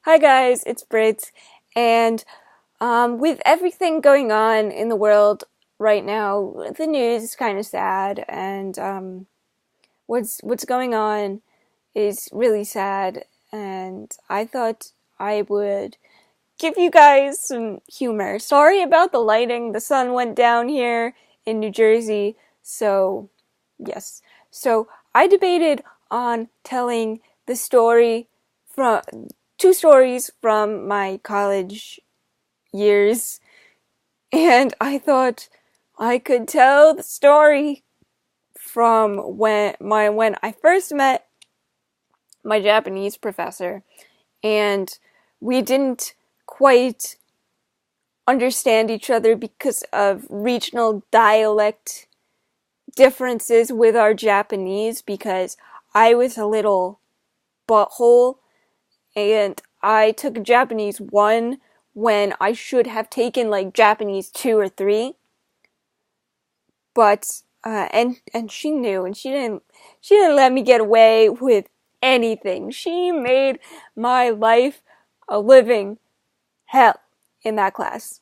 Hi guys, it's Brit, and with everything going on in the world right now, the news is kind of sad, and what's going on is really sad, and I thought I would give you guys some humor. Sorry about the lighting. The sun went down here in New Jersey, so yes. So I debated on telling the story from two stories from my college years, and I thought I could tell the story from when I first met my Japanese professor, and we didn't quite understand each other because of regional dialect differences with our Japanese, because I was a little butthole and I took Japanese 1 when I should have taken like Japanese 2 or 3. But and she knew, and she didn't let me get away with anything. She made my life a living hell in that class.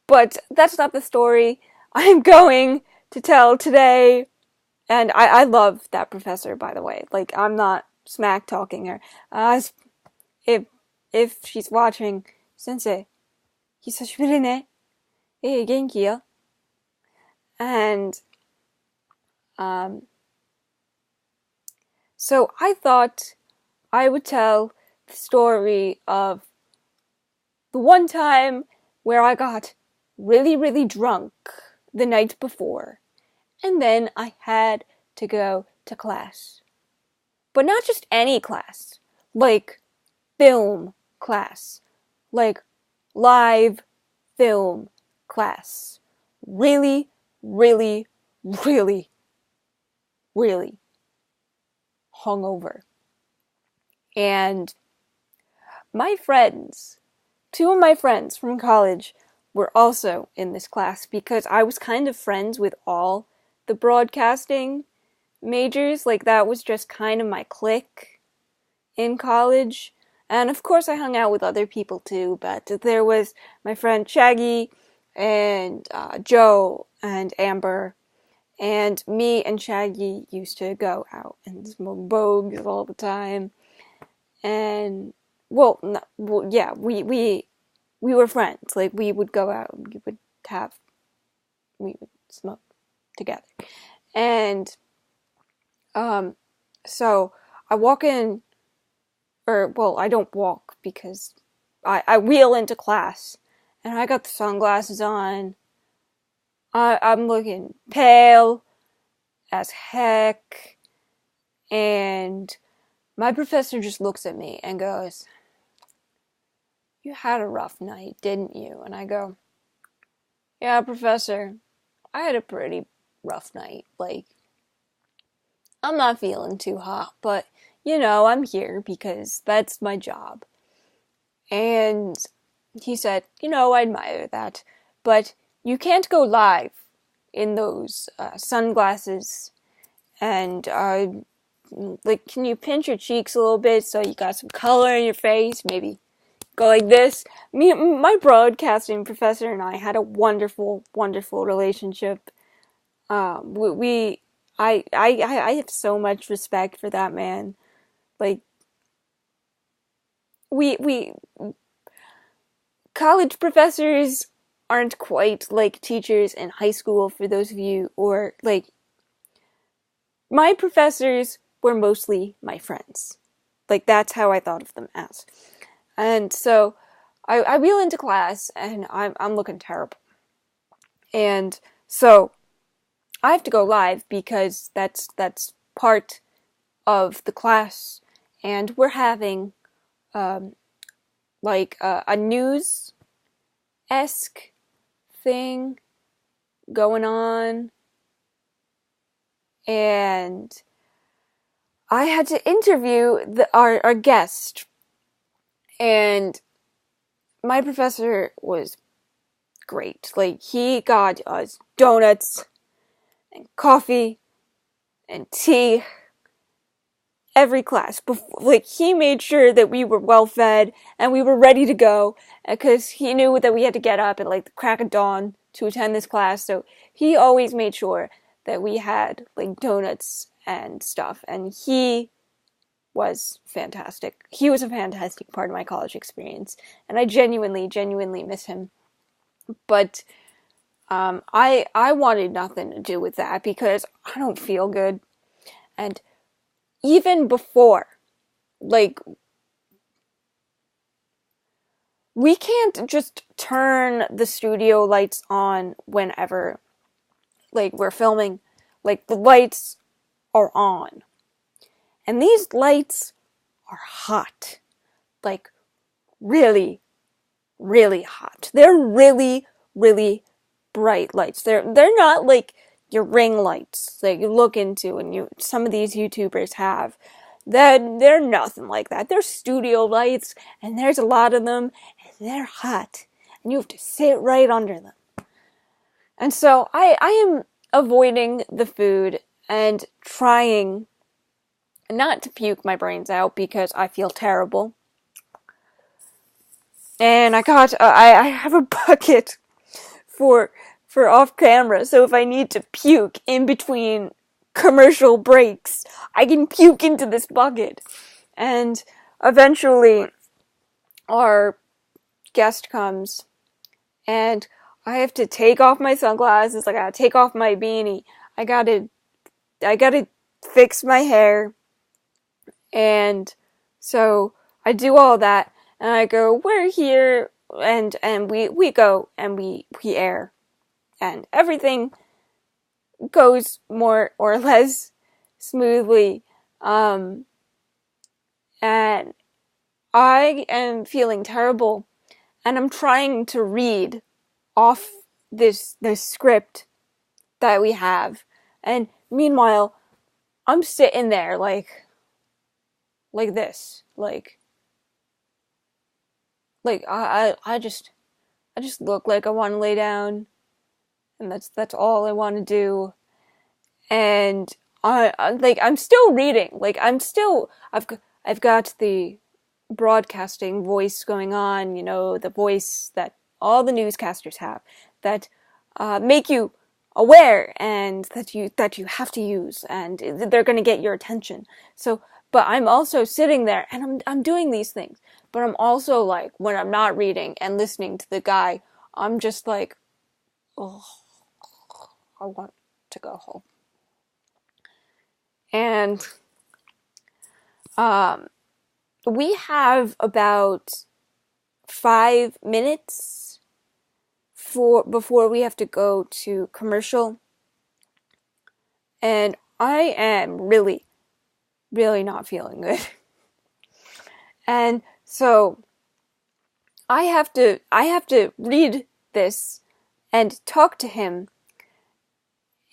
But that's not the story I'm going to tell today. And I love that professor, by the way. Like, I'm not smack talking her. If if she's watching, Sensei, 久しぶりね。元気よ? And um, so I thought I would tell the story of the one time where I got really, really drunk the night before, and then I had to go to class. But not just any class, like film class, like live film class. Really, really, really, really hungover. And my friends, two of my friends from college, were also in this class because I was kind of friends with all the broadcasting majors. Like, that was just kind of my clique in college. And of course I hung out with other people too, but there was my friend Shaggy and Joe and Amber, and me and Shaggy used to go out and smoke bogues all the time. And yeah, we were friends. Like, we would go out, we would smoke together. And so I walk in, or well, I don't walk because I wheel into class, and I got the sunglasses on. I'm looking pale as heck, and my professor just looks at me and goes, "You had a rough night, didn't you?" And I go, "Yeah, professor, I had a pretty rough night. Like, I'm not feeling too hot, but I'm here because that's my job." And he said, "I admire that, but you can't go live in those sunglasses. And like, can you pinch your cheeks a little bit so you got some color in your face? Maybe go like this." My broadcasting professor and I had a wonderful, wonderful relationship. I have so much respect for that man. Like, we college professors aren't quite like teachers in high school, for those of you, or like, my professors were mostly my friends. Like, that's how I thought of them as. And so I wheel into class and I'm looking terrible. And so I have to go live because that's part of the class, and we're having like a news esque thing going on, and I had to interview our guest, and my professor was great. Like, he got us donuts and coffee and tea every class. Like, he made sure that we were well fed and we were ready to go, because he knew that we had to get up at like the crack of dawn to attend this class. So he always made sure that we had like donuts and stuff, and he was fantastic. He was a fantastic part of my college experience, and I genuinely miss him. But I wanted nothing to do with that because I don't feel good. And even before, like, we can't just turn the studio lights on whenever, like, we're filming. Like, the lights are on. And these lights are hot. Like, really, really hot. They're really, really bright lights. They're not like your ring lights that you look into and some of these YouTubers have. They're nothing like that. They're studio lights, and there's a lot of them, and they're hot. And you have to sit right under them. And so I am avoiding the food and trying not to puke my brains out because I feel terrible. And I have a bucket for off camera, so if I need to puke in between commercial breaks, I can puke into this bucket. And eventually our guest comes, and I have to take off my sunglasses, I gotta take off my beanie, I gotta fix my hair, and so I do all that, and I go, we're here, and we go, and we air, and everything goes more or less smoothly, and I am feeling terrible, and I'm trying to read off this script that we have, and meanwhile, I'm sitting there like this, like I just look like I want to lay down, and that's all I want to do, and I'm still reading, like I've got the broadcasting voice going on, you know, the voice that all the newscasters have, that make you aware and that you have to use, and they're going to get your attention. So, but I'm also sitting there and I'm doing these things, but I'm also like, when I'm not reading and listening to the guy, I'm just like, oh, I want to go home. And we have about 5 minutes before we have to go to commercial, and I am really, really not feeling good. And so I have to read this and talk to him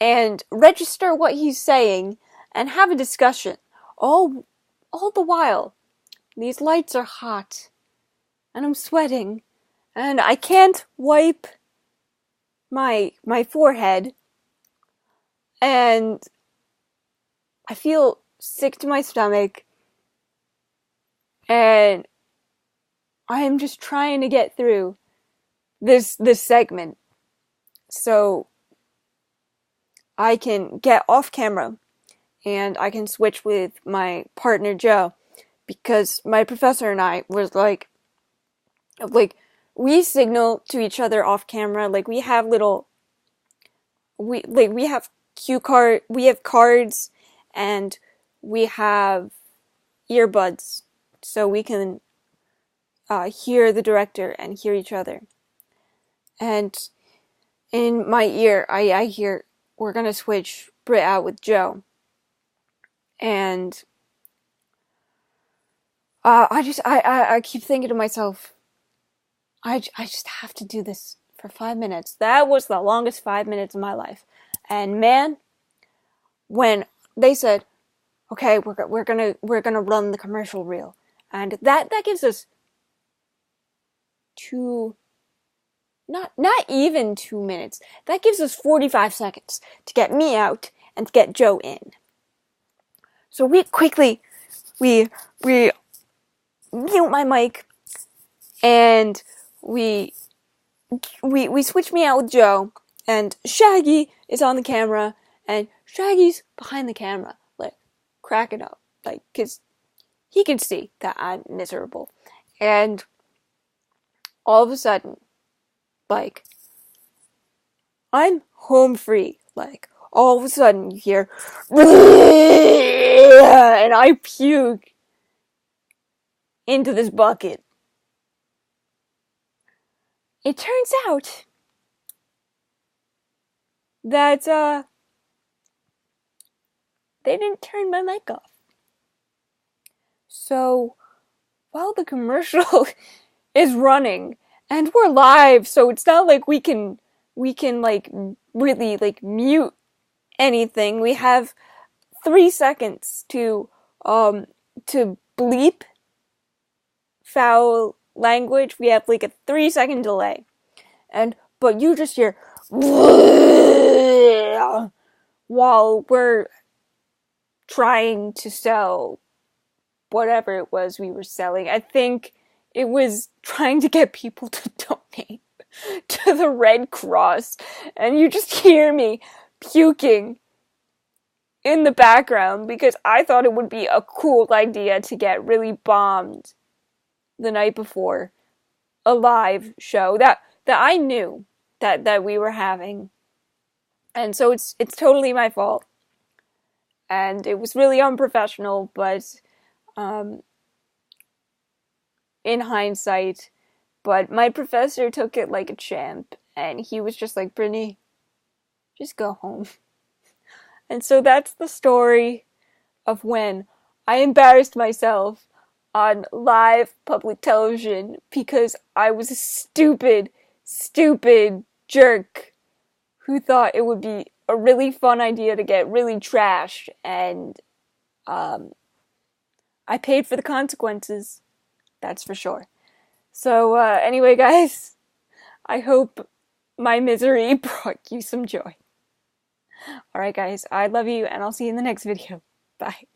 and register what he's saying and have a discussion all the while. These lights are hot, and I'm sweating, and I can't wipe my forehead, and I feel sick to my stomach, and I am just trying to get through this segment so I can get off camera and I can switch with my partner Joe, because my professor and I was like we signal to each other off camera, like we have cue card, we have cards, and we have earbuds so we can hear the director and hear each other. And in my ear, I hear, we're gonna switch Britt out with Joe. And I keep thinking to myself, I just have to do this for 5 minutes. That was the longest 5 minutes of my life. And man, when they said, okay, we're gonna run the commercial reel, and that gives us not even 2 minutes. That gives us 45 seconds to get me out and to get Joe in. So we quickly we mute my mic, and we switch me out with Joe, and Shaggy is on the camera, and Shaggy's behind the camera, like, cracking up, like, cause he can see that I'm miserable, and all of a sudden, like, I'm home free, like, all of a sudden you hear, and I puke into this bucket. It turns out that, they didn't turn my mic off. So, while the commercial is running, and we're live, so it's not like we can like really like mute anything. We have 3 seconds to bleep foul language. We have like a 3-second delay, but you just hear while we're trying to sell whatever it was we were selling. I think it was trying to get people to donate to the Red Cross, and you just hear me puking in the background because I thought it would be a cool idea to get really bombed the night before a live show that I knew that we were having. And so it's totally my fault. And it was really unprofessional, but in hindsight, but my professor took it like a champ, and he was just like, Brittany, just go home. And so that's the story of when I embarrassed myself on live public television because I was a stupid jerk who thought it would be a really fun idea to get really trashed, and I paid for the consequences, that's for sure. So anyway, guys, I hope my misery brought you some joy. Alright guys, I love you, and I'll see you in the next video. Bye.